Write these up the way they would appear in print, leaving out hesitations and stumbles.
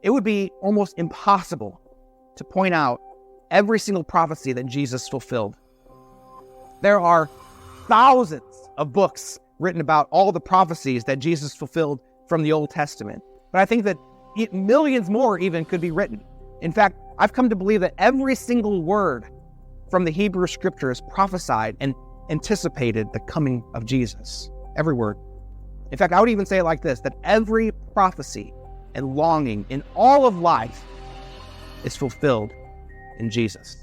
it would be almost impossible to point out every single prophecy that Jesus fulfilled. There are thousands of books written about all the prophecies that Jesus fulfilled from the Old Testament. But I think that millions more even could be written. In fact, I've come to believe that every single word from the Hebrew Scriptures prophesied and anticipated the coming of Jesus. Every word. In fact, I would even say it like this, that every prophecy and longing in all of life is fulfilled in Jesus.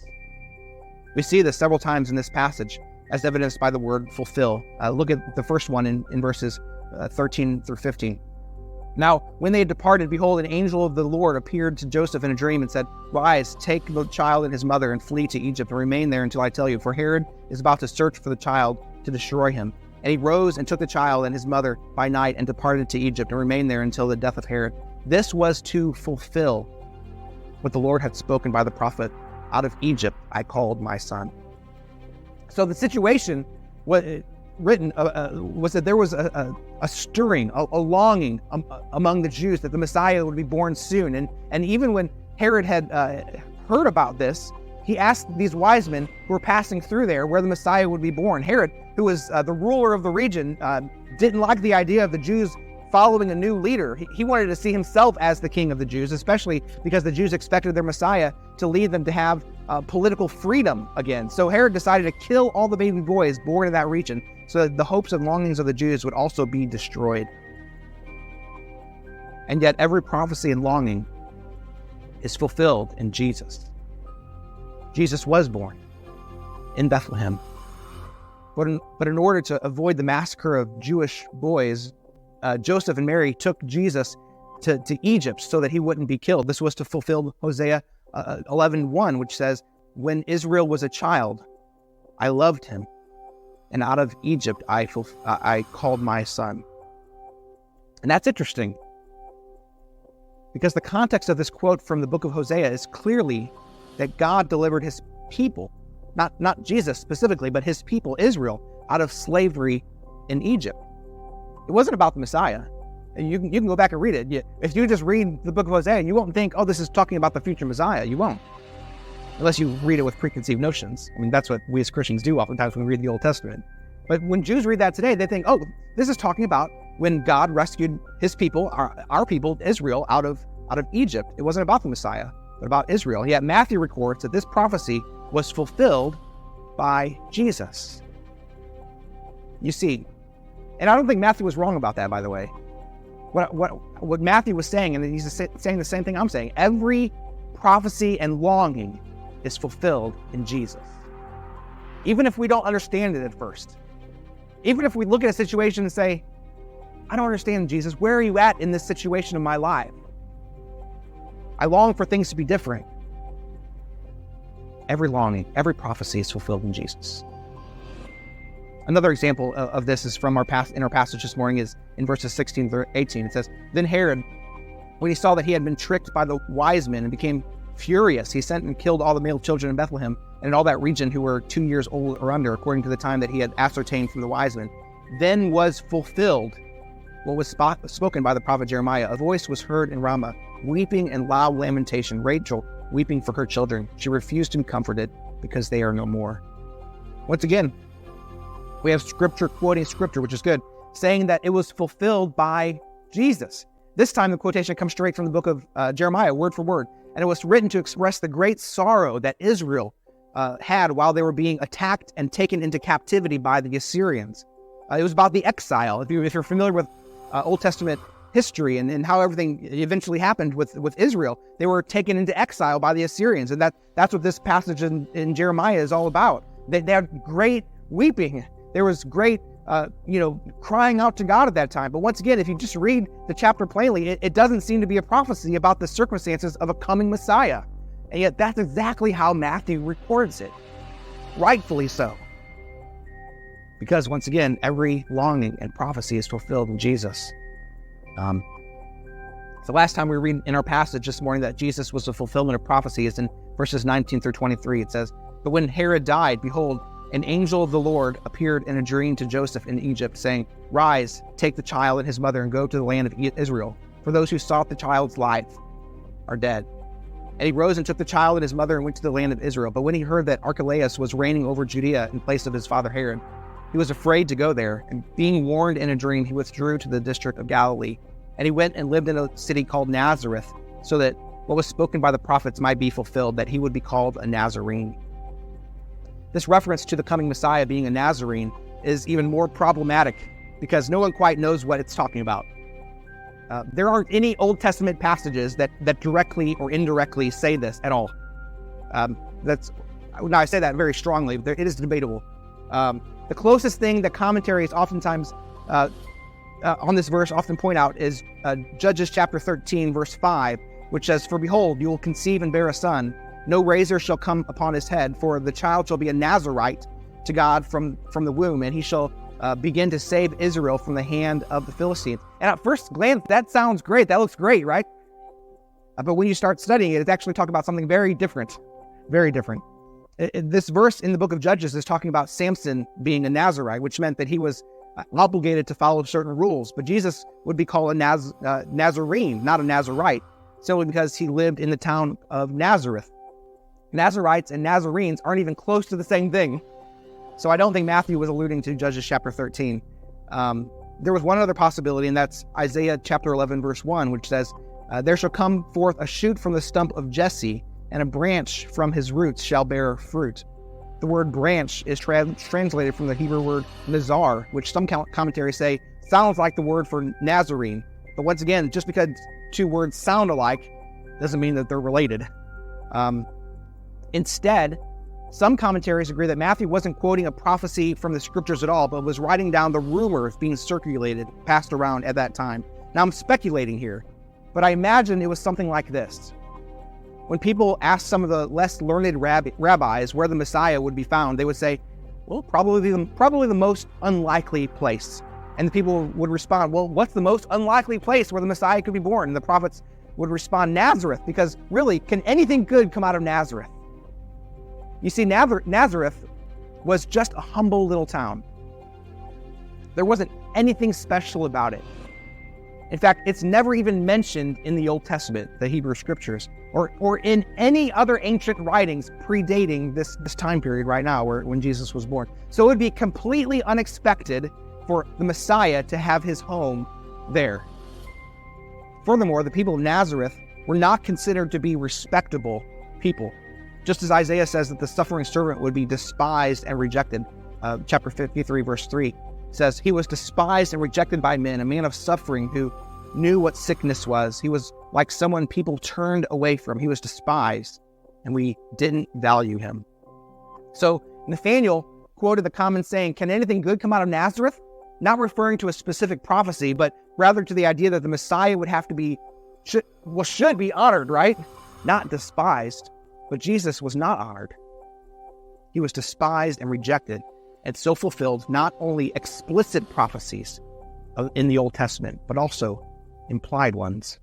We see this several times in this passage, as evidenced by the word fulfill. Look at the first one in verses 13 through 15. Now, when they had departed, behold, an angel of the Lord appeared to Joseph in a dream and said, Rise, take the child and his mother and flee to Egypt and remain there until I tell you, for Herod is about to search for the child to destroy him. And he rose and took the child and his mother by night and departed to Egypt and remained there until the death of Herod. This was to fulfill what the Lord had spoken by the prophet, Out of Egypt I called my son. So the situation was that there was a stirring, a longing among the Jews that the Messiah would be born soon. And even when Herod had heard about this, he asked these wise men who were passing through there where the Messiah would be born. Herod, who was the ruler of the region, didn't like the idea of the Jews following a new leader. He wanted to see himself as the king of the Jews, especially because the Jews expected their Messiah to lead them to have political freedom again. So Herod decided to kill all the baby boys born in that region so that the hopes and longings of the Jews would also be destroyed. And yet every prophecy and longing is fulfilled in Jesus. Jesus was born in Bethlehem. But in order to avoid the massacre of Jewish boys, Joseph and Mary took Jesus to Egypt so that he wouldn't be killed. This was to fulfill Hosea 11:1, which says, When Israel was a child, I loved him, and out of Egypt I called my son. And that's interesting, because the context of this quote from the book of Hosea is clearly that God delivered his people, not Jesus specifically, but his people, Israel, out of slavery in Egypt. It wasn't about the Messiah. You can go back and read it. If you just read the book of Hosea, you won't think, oh, this is talking about the future Messiah. You won't. Unless you read it with preconceived notions. I mean, that's what we as Christians do oftentimes when we read the Old Testament. But when Jews read that today, they think, oh, this is talking about when God rescued his people, our people, Israel, out of Egypt. It wasn't about the Messiah, but about Israel. Yet Matthew records that this prophecy was fulfilled by Jesus. You see, and I don't think Matthew was wrong about that, by the way. What Matthew was saying, and he's saying the same thing I'm saying, every prophecy and longing is fulfilled in Jesus. Even if we don't understand it at first. Even if we look at a situation and say, I don't understand, Jesus, where are you at in this situation of my life? I long for things to be different. Every longing, every prophecy is fulfilled in Jesus. Another example of this is from our passage this morning is in verses 16 through 18. It says, Then Herod, when he saw that he had been tricked by the wise men and became furious, he sent and killed all the male children in Bethlehem and in all that region who were 2 years old or under, according to the time that he had ascertained from the wise men. Then was fulfilled what was spoken by the prophet Jeremiah. A voice was heard in Ramah, weeping and loud lamentation, Rachel weeping for her children. She refused to be comforted because they are no more. Once again, we have scripture quoting scripture, which is good, saying that it was fulfilled by Jesus. This time the quotation comes straight from the book of Jeremiah, word for word. And it was written to express the great sorrow that Israel had while they were being attacked and taken into captivity by the Assyrians. It was about the exile. If you're familiar with Old Testament history and how everything eventually happened with Israel, they were taken into exile by the Assyrians. And that's what this passage in Jeremiah is all about. They had great weeping. There was great, crying out to God at that time. But once again, if you just read the chapter plainly, it doesn't seem to be a prophecy about the circumstances of a coming Messiah. And yet that's exactly how Matthew records it. Rightfully so. Because once again, every longing and prophecy is fulfilled in Jesus. The last time we read in our passage this morning that Jesus was the fulfillment of prophecy is in verses 19 through 23. It says, But when Herod died, behold, an angel of the Lord appeared in a dream to Joseph in Egypt, saying, Rise, take the child and his mother and go to the land of Israel, for those who sought the child's life are dead. And he rose and took the child and his mother and went to the land of Israel. But when he heard that Archelaus was reigning over Judea in place of his father Herod, he was afraid to go there. And being warned in a dream, he withdrew to the district of Galilee. And he went and lived in a city called Nazareth, so that what was spoken by the prophets might be fulfilled, that he would be called a Nazarene. This reference to the coming Messiah being a Nazarene is even more problematic because no one quite knows what it's talking about. There aren't any Old Testament passages that directly or indirectly say this at all. Now I say that very strongly. It is debatable. The closest thing that commentaries oftentimes on this verse often point out is Judges chapter 13, verse 5, which says, "For behold, you will conceive and bear a son. No razor shall come upon his head, for the child shall be a Nazarite to God from the womb, and he shall begin to save Israel from the hand of the Philistines." And at first glance, that sounds great. That looks great, right? But when you start studying it, it's actually talking about something very different. Very different. This verse in the book of Judges is talking about Samson being a Nazarite, which meant that he was obligated to follow certain rules. But Jesus would be called a Nazarene, not a Nazarite, simply because he lived in the town of Nazareth. Nazarites and Nazarenes aren't even close to the same thing. So I don't think Matthew was alluding to Judges chapter 13. There was one other possibility, and that's Isaiah chapter 11, verse 1, which says, "There shall come forth a shoot from the stump of Jesse, and a branch from his roots shall bear fruit." The word branch is translated from the Hebrew word nazar, which some commentaries say sounds like the word for Nazarene. But once again, just because two words sound alike doesn't mean that they're related. Instead, some commentaries agree that Matthew wasn't quoting a prophecy from the scriptures at all, but was writing down the rumors being circulated, passed around at that time. Now I'm speculating here, but I imagine it was something like this. When people asked some of the less learned rabbis where the Messiah would be found, they would say, well, probably the most unlikely place. And the people would respond, well, what's the most unlikely place where the Messiah could be born? And the prophets would respond, Nazareth, because really, can anything good come out of Nazareth? You see, Nazareth was just a humble little town. There wasn't anything special about it. In fact, it's never even mentioned in the Old Testament, the Hebrew Scriptures, or in any other ancient writings predating this time period right now when Jesus was born. So it would be completely unexpected for the Messiah to have his home there. Furthermore, the people of Nazareth were not considered to be respectable people. Just as Isaiah says that the suffering servant would be despised and rejected. Chapter 53, verse 3 says, "He was despised and rejected by men, a man of suffering who knew what sickness was. He was like someone people turned away from. He was despised, and we didn't value him." So Nathanael quoted the common saying, "Can anything good come out of Nazareth?" Not referring to a specific prophecy, but rather to the idea that the Messiah would have to be, should be honored, right? Not despised. But Jesus was not honored. He was despised and rejected, and so fulfilled not only explicit prophecies in the Old Testament, but also implied ones.